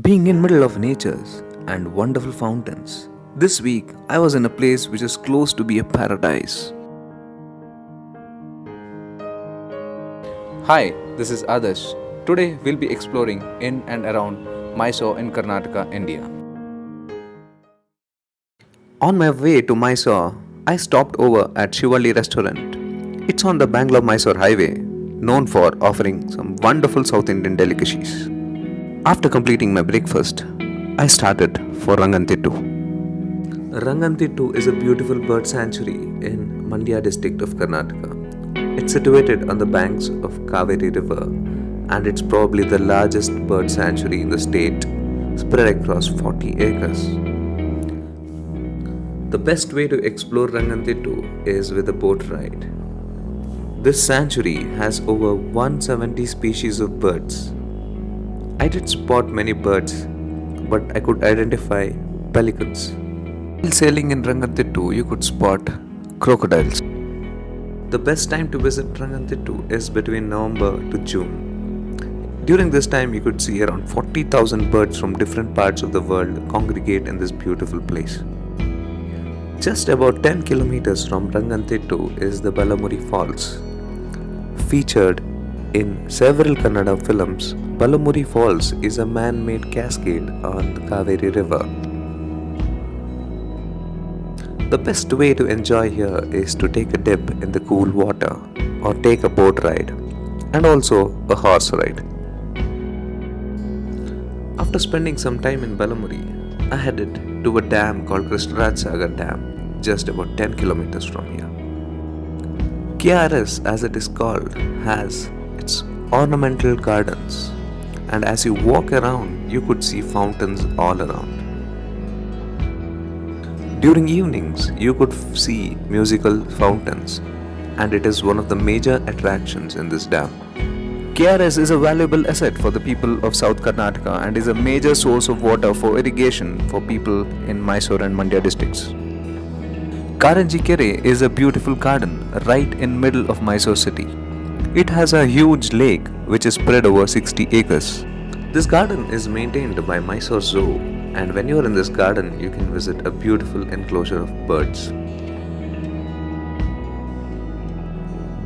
Being in middle of natures and wonderful fountains. This week I was in a place which is close to be a paradise. Hi, this is Aakash. Today we'll be exploring in and around Mysore in Karnataka, India. On my way to Mysore, I stopped over at Shivali restaurant. It's on the Bangalore-Mysore highway, known for offering some wonderful South Indian delicacies. After completing my breakfast, I started for Ranganathithu. Ranganathithu is a beautiful bird sanctuary in Mandya district of Karnataka. It's situated on the banks of Kaveri River and it's probably the largest bird sanctuary in the state, spread across 40 acres. The best way to explore Ranganathithu is with a boat ride. This sanctuary has over 170 species of birds. I did spot many birds, but I could identify pelicans. While sailing in Ranganathithu, you could spot crocodiles. The best time to visit Ranganathithu is between November to June. During this time, you could see around 40,000 birds from different parts of the world congregate in this beautiful place. Just about 10 kilometers from Ranganathithu is the Balamuri Falls. Featured in several Kannada films, Balamuri Falls is a man-made cascade on the Kaveri River. The best way to enjoy here is to take a dip in the cool water or take a boat ride and also a horse ride. After spending some time in Balamuri, I headed to a dam called Krishnaraj Sagar Dam, just about 10 kilometers from here. KRS, as it is called, has its ornamental gardens, and as you walk around, you could see fountains all around. During evenings, you could see musical fountains, and it is one of the major attractions in this dam. KRS is a valuable asset for the people of South Karnataka and is a major source of water for irrigation for people in Mysore and Mandya districts. Karanji Kere is a beautiful garden right in middle of Mysore city. It has a huge lake which is spread over 60 acres. This garden is maintained by Mysore Zoo, and when you are in this garden, you can visit a beautiful enclosure of birds.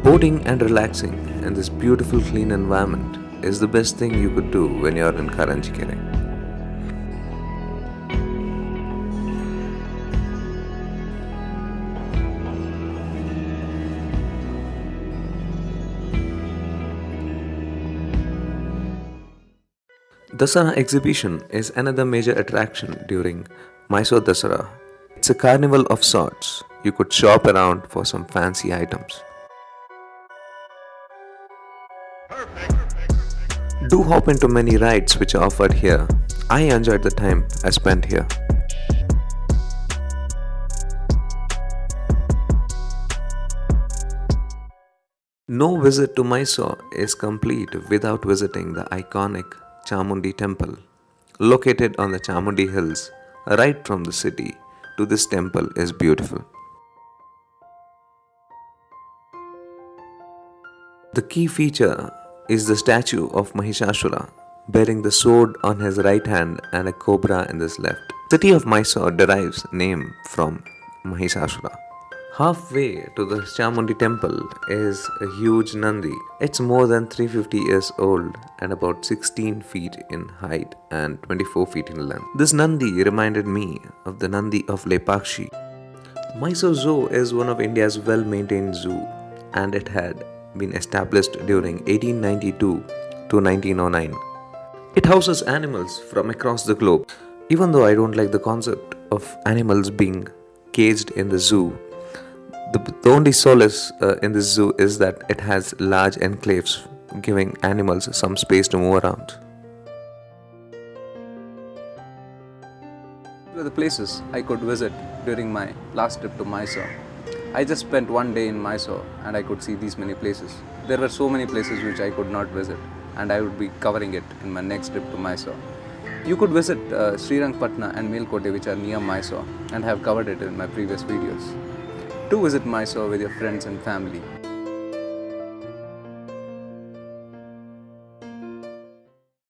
Boating and relaxing in this beautiful clean environment is the best thing you could do when you are in Karanji Kere. Dasara exhibition is another major attraction during Mysore Dasara. It's a carnival of sorts. You could shop around for some fancy items. Do hop into many rides which are offered here. I enjoyed the time I spent here. No visit to Mysore is complete without visiting the iconic Chamundi Temple. Located on the Chamundi Hills, right from the city to this temple is beautiful. The key feature is the statue of Mahishasura, bearing the sword on his right hand and a cobra in his left. The city of Mysore derives name from Mahishasura. Halfway to the Chamundi Temple is a huge Nandi. It's more than 350 years old and about 16 feet in height and 24 feet in length. This Nandi reminded me of the Nandi of Lepakshi. Mysore Zoo is one of India's well-maintained zoo, and it had been established during 1892 to 1909. It houses animals from across the globe. Even though I don't like the concept of animals being caged in the zoo, the only solace in this zoo is that it has large enclaves, giving animals some space to move around. These were the places I could visit during my last trip to Mysore. I just spent one day in Mysore and I could see these many places. There were so many places which I could not visit, and I would be covering it in my next trip to Mysore. You could visit Srirangapatna and Melkote, which are near Mysore, and have covered it in my previous videos. Do visit Mysore with your friends and family.